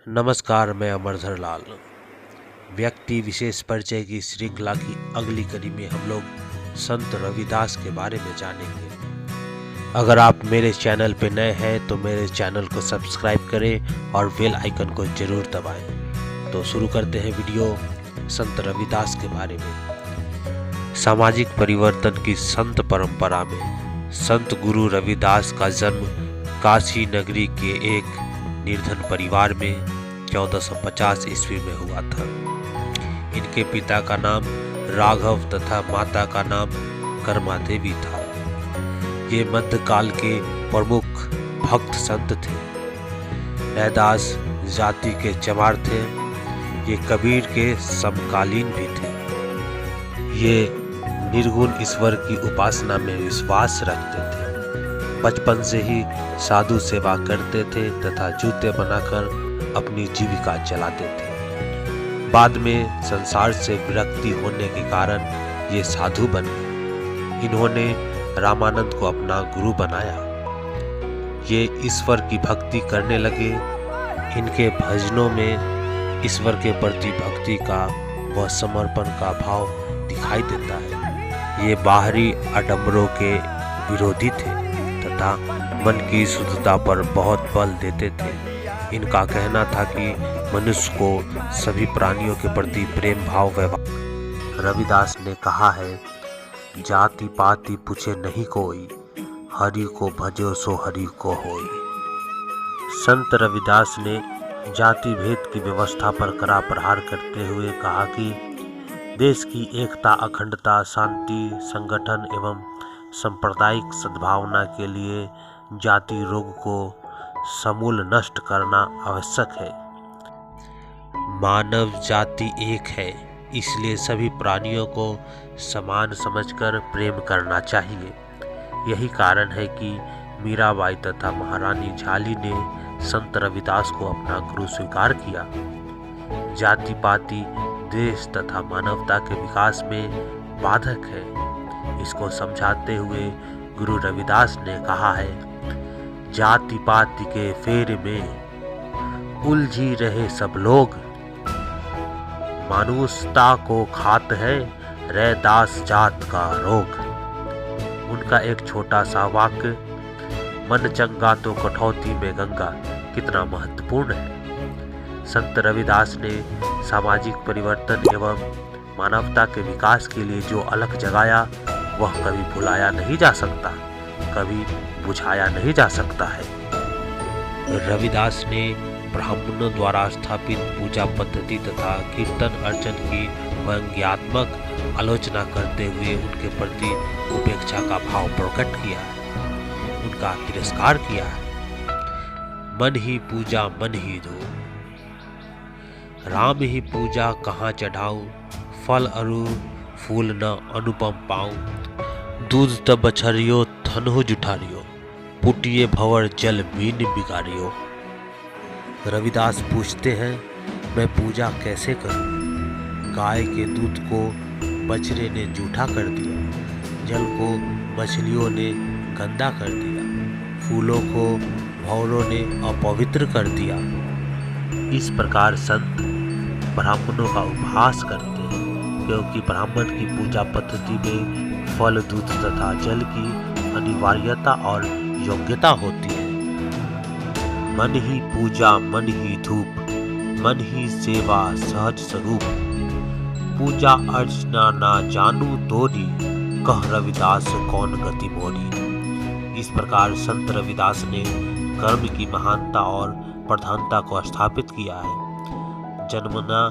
नमस्कार, मैं अमरधर लाल। व्यक्ति विशेष परिचय की श्रृंखला की अगली कड़ी में हम लोग संत रविदास के बारे में जानेंगे। अगर आप मेरे चैनल पे नए हैं तो मेरे चैनल को सब्सक्राइब करें और बेल आइकन को जरूर दबाएं। तो शुरू करते हैं वीडियो संत रविदास के बारे में। सामाजिक परिवर्तन की संत परंपरा में संत गुरु रविदास का जन्म काशी नगरी के एक निर्धन परिवार में 1450 ईस्वी में हुआ था। इनके पिता का नाम राघव तथा माता का नाम कर्मा देवी था। ये मध्यकाल के प्रमुख भक्त संत थे। रैदास जाति के चमार थे। ये कबीर के समकालीन भी थे। ये निर्गुण ईश्वर की उपासना में विश्वास रखते थे। बचपन से ही साधु सेवा करते थे तथा जूते बनाकर अपनी जीविका चलाते थे। बाद में संसार से विरक्ति होने के कारण ये साधु बन गए। इन्होंने रामानंद को अपना गुरु बनाया। ये ईश्वर की भक्ति करने लगे। इनके भजनों में ईश्वर के प्रति भक्ति का व समर्पण का भाव दिखाई देता है। ये बाहरी आडंबरों के विरोधी थे तथा मन की शुद्धता पर बहुत बल देते थे। इनका कहना था कि मनुष्य को सभी प्राणियों के प्रति प्रेम भाव व्यवहार। रविदास ने कहा है, जाति पाति पूछे नहीं कोई, हरि को भजो सो हरि को होई। संत रविदास ने जाति भेद की व्यवस्था पर कड़ा प्रहार करते हुए कहा कि देश की एकता, अखंडता, शांति, संगठन एवं सांप्रदायिक सद्भावना के लिए जाति रोग को समूल नष्ट करना आवश्यक है। मानव जाति एक है, इसलिए सभी प्राणियों को समान समझकर प्रेम करना चाहिए। यही कारण है कि मीराबाई तथा महारानी झाली ने संत रविदास को अपना गुरु स्वीकार किया। जाति पाति देश तथा मानवता के विकास में बाधक है। इसको समझाते हुए गुरु रविदास ने कहा है, जाति पाति के फेर में उलझी रहे सब लोग, मानुषता को खात है रैदास जात का रोग। उनका एक छोटा सा वाक्य, मन चंगा तो कठौती में गंगा, कितना महत्वपूर्ण है। संत रविदास ने सामाजिक परिवर्तन एवं मानवता के विकास के लिए जो अलख जगाया वह कभी भुलाया नहीं जा सकता, कभी बुझाया नहीं जा सकता है। रविदास ने ब्राह्मणों द्वारा स्थापित पूजा पद्धति तथा कीर्तन अर्चन की व्यंग्यात्मक आलोचना करते हुए उनके प्रति उपेक्षा का भाव प्रकट किया, उनका तिरस्कार किया। मन ही पूजा मन ही दो, राम ही पूजा कहाँ चढ़ाऊं, फल अरु फूल न अनुपम पाऊं, दूध तब बछरियो थनहु जुठारियो, पुटिये भवर जल बीन बिगाड़ियो। रविदास पूछते हैं, मैं पूजा कैसे करूं? गाय के दूध को बछड़े ने जूठा कर दिया, जल को मछलियों ने गंदा कर दिया, फूलों को भंवरों ने अपवित्र कर दिया। इस प्रकार संत ब्राह्मणों का उपहास करते हैं, क्योंकि ब्राह्मण की पूजा पद्धति में फल, दूध तथा जल की अनिवार्यता और योग्यता होती है। मन ही पूजा मन ही धूप, मन ही सेवा सहज स्वरूप, पूजा अर्चना ना जानू तोरी, कह रविदास कौन गति मोरी। इस प्रकार संत रविदास ने कर्म की महानता और प्रधानता को स्थापित किया है। जन्मना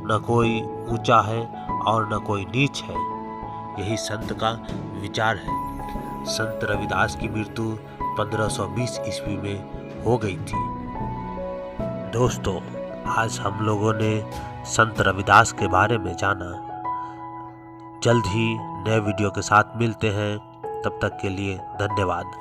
न कोई ऊंचा है और न कोई नीच है, यही संत का विचार है। संत रविदास की मृत्यु 1520 ईस्वी में हो गई थी। दोस्तों, आज हम लोगों ने संत रविदास के बारे में जाना। जल्द ही नए वीडियो के साथ मिलते हैं। तब तक के लिए धन्यवाद।